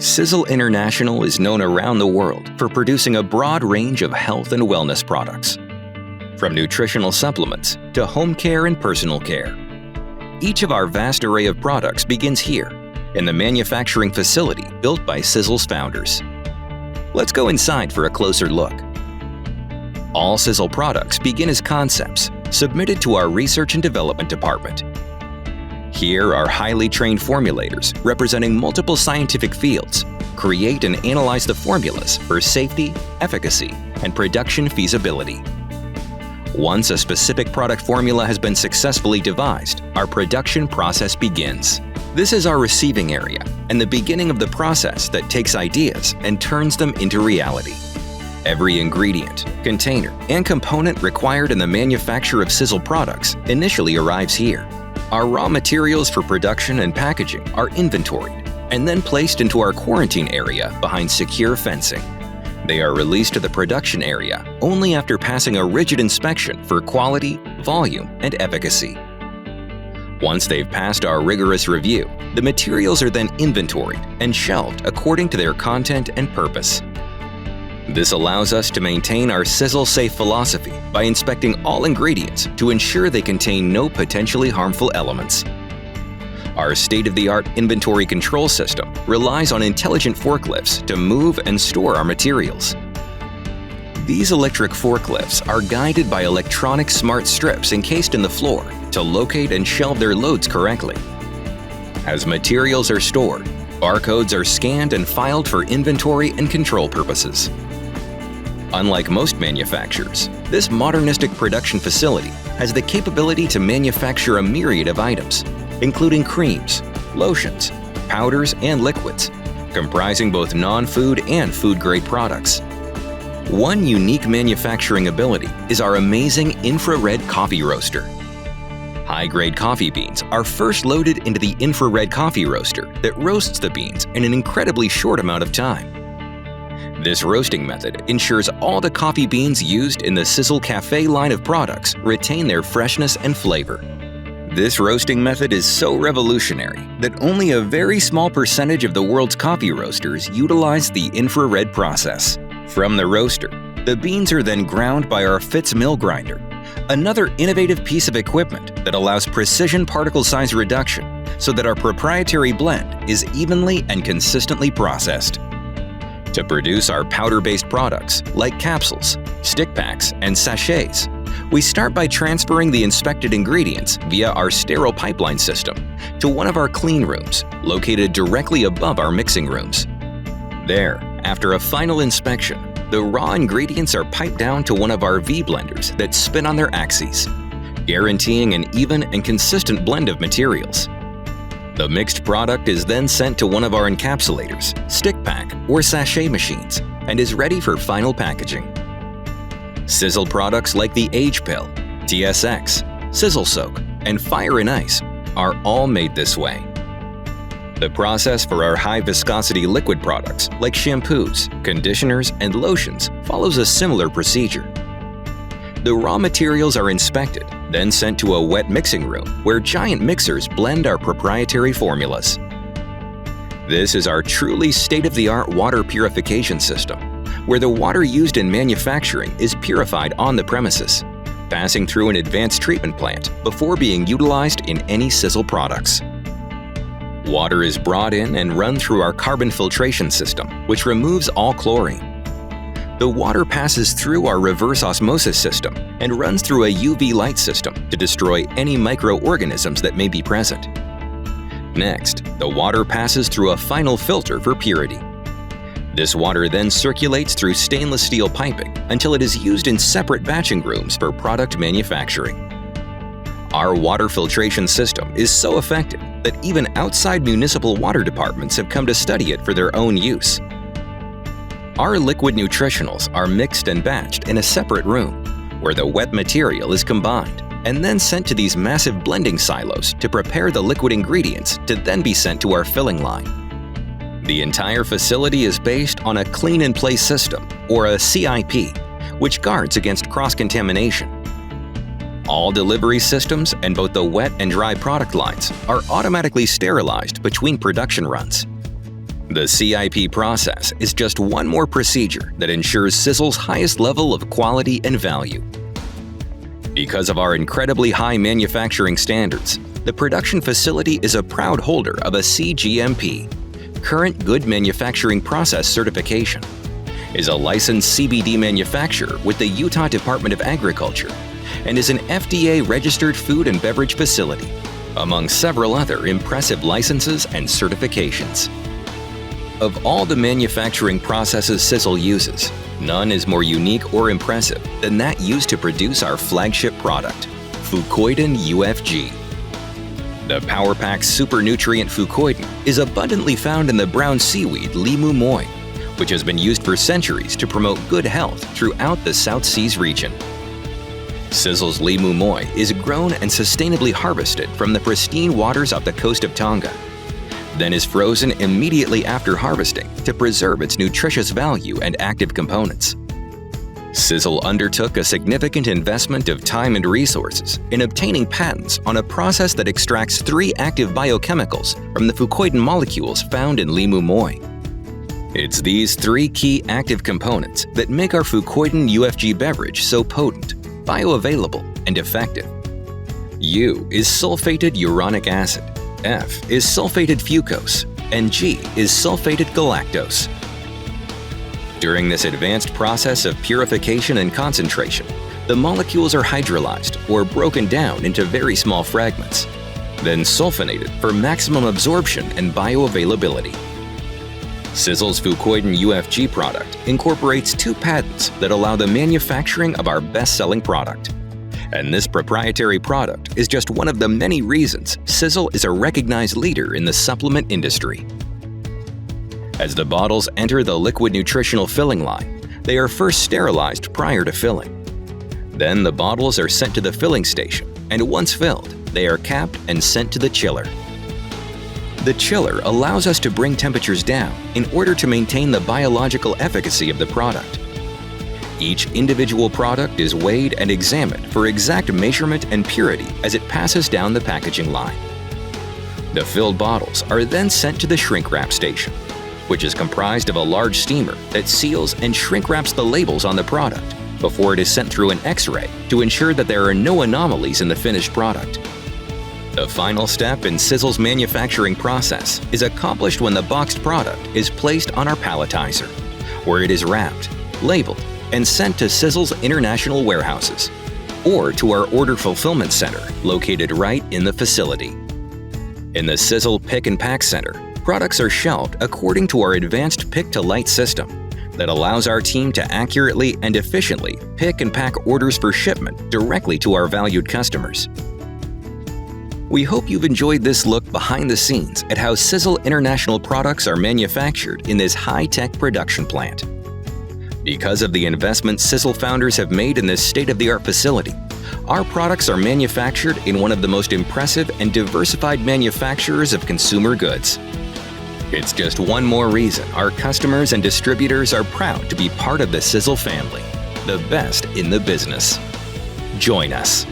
Sisel International is known around the world for producing a broad range of health and wellness products, from nutritional supplements to home care and personal care. Each of our vast array of products begins here, in the manufacturing facility built by Sisel's founders. Let's go inside for a closer look. All Sisel products begin as concepts submitted to our research and development department. Here, our highly trained formulators, representing multiple scientific fields, create and analyze the formulas for safety, efficacy, and production feasibility. Once a specific product formula has been successfully devised, our production process begins. This is our receiving area and the beginning of the process that takes ideas and turns them into reality. Every ingredient, container, and component required in the manufacture of Sisel products initially arrives here. Our raw materials for production and packaging are inventoried and then placed into our quarantine area behind secure fencing. They are released to the production area only after passing a rigid inspection for quality, volume, and efficacy. Once they've passed our rigorous review, the materials are then inventoried and shelved according to their content and purpose. This allows us to maintain our Sisel Safe philosophy by inspecting all ingredients to ensure they contain no potentially harmful elements. Our state-of-the-art inventory control system relies on intelligent forklifts to move and store our materials. These electric forklifts are guided by electronic smart strips encased in the floor to locate and shelve their loads correctly. As materials are stored, barcodes are scanned and filed for inventory and control purposes. Unlike most manufacturers, this modernistic production facility has the capability to manufacture a myriad of items, including creams, lotions, powders, and liquids, comprising both non-food and food-grade products. One unique manufacturing ability is our amazing infrared coffee roaster. High-grade coffee beans are first loaded into the infrared coffee roaster that roasts the beans in an incredibly short amount of time. This roasting method ensures all the coffee beans used in the Sisel Cafe line of products retain their freshness and flavor. This roasting method is so revolutionary that only a very small percentage of the world's coffee roasters utilize the infrared process. From the roaster, the beans are then ground by our Fitz mill grinder, another innovative piece of equipment that allows precision particle size reduction so that our proprietary blend is evenly and consistently processed. To produce our powder-based products like capsules, stick packs, and sachets, we start by transferring the inspected ingredients via our sterile pipeline system to one of our clean rooms, located directly above our mixing rooms. There, after a final inspection, the raw ingredients are piped down to one of our V-blenders that spin on their axes, guaranteeing an even and consistent blend of materials. The mixed product is then sent to one of our encapsulators, stick pack, or sachet machines and is ready for final packaging. Sisel products like the Age Pill, TSX, Sisel Soak, and Fire and Ice are all made this way. The process for our high-viscosity liquid products like shampoos, conditioners, and lotions follows a similar procedure. The raw materials are inspected, then sent to a wet mixing room where giant mixers blend our proprietary formulas. This is our truly state-of-the-art water purification system, where the water used in manufacturing is purified on the premises, passing through an advanced treatment plant before being utilized in any Sisel products. Water is brought in and run through our carbon filtration system, which removes all chlorine. The water passes through our reverse osmosis system and runs through a UV light system to destroy any microorganisms that may be present. Next, the water passes through a final filter for purity. This water then circulates through stainless steel piping until it is used in separate batching rooms for product manufacturing. Our water filtration system is so effective that even outside municipal water departments have come to study it for their own use. Our liquid nutritionals are mixed and batched in a separate room, where the wet material is combined and then sent to these massive blending silos to prepare the liquid ingredients to then be sent to our filling line. The entire facility is based on a clean-in-place system, or a CIP, which guards against cross-contamination. All delivery systems and both the wet and dry product lines are automatically sterilized between production runs. The CIP process is just one more procedure that ensures Sisel's highest level of quality and value. Because of our incredibly high manufacturing standards, the production facility is a proud holder of a CGMP, Current Good Manufacturing Process certification, is a licensed CBD manufacturer with the Utah Department of Agriculture, and is an FDA-registered food and beverage facility, among several other impressive licenses and certifications. Of all the manufacturing processes Sisel uses, none is more unique or impressive than that used to produce our flagship product, Fucoidan UFG. The Power Pack Super Nutrient Fucoidan is abundantly found in the brown seaweed Limu moi, which has been used for centuries to promote good health throughout the South Seas region. Sisel's Limu moi is grown and sustainably harvested from the pristine waters off the coast of Tonga, then is frozen immediately after harvesting to preserve its nutritious value and active components. Sisel undertook a significant investment of time and resources in obtaining patents on a process that extracts 3 active biochemicals from the fucoidan molecules found in Limu moi. It's these 3 key active components that make our Fucoidan UFG beverage so potent, bioavailable, and effective. U is sulfated uronic acid, F is sulfated fucose, and G is sulfated galactose. During this advanced process of purification and concentration, the molecules are hydrolyzed or broken down into very small fragments, then sulfonated for maximum absorption and bioavailability. Sisel's Fucoidan UFG product incorporates 2 patents that allow the manufacturing of our best-selling product. And this proprietary product is just one of the many reasons Sisel is a recognized leader in the supplement industry. As the bottles enter the liquid nutritional filling line, they are first sterilized prior to filling. Then the bottles are sent to the filling station, and once filled, they are capped and sent to the chiller. The chiller allows us to bring temperatures down in order to maintain the biological efficacy of the product. Each individual product is weighed and examined for exact measurement and purity as it passes down the packaging line. The filled bottles are then sent to the shrink wrap station, which is comprised of a large steamer that seals and shrink wraps the labels on the product before it is sent through an X-ray to ensure that there are no anomalies in the finished product. The final step in Sisel's manufacturing process is accomplished when the boxed product is placed on our palletizer, where it is wrapped, labeled, and sent to Sisel's international warehouses, or to our order fulfillment center located right in the facility. In the Sisel Pick and Pack Center, products are shelved according to our advanced pick-to-light system that allows our team to accurately and efficiently pick and pack orders for shipment directly to our valued customers. We hope you've enjoyed this look behind the scenes at how Sisel International products are manufactured in this high-tech production plant. Because of the investments Sisel founders have made in this state-of-the-art facility, our products are manufactured in one of the most impressive and diversified manufacturers of consumer goods. It's just one more reason our customers and distributors are proud to be part of the Sisel family, the best in the business. Join us.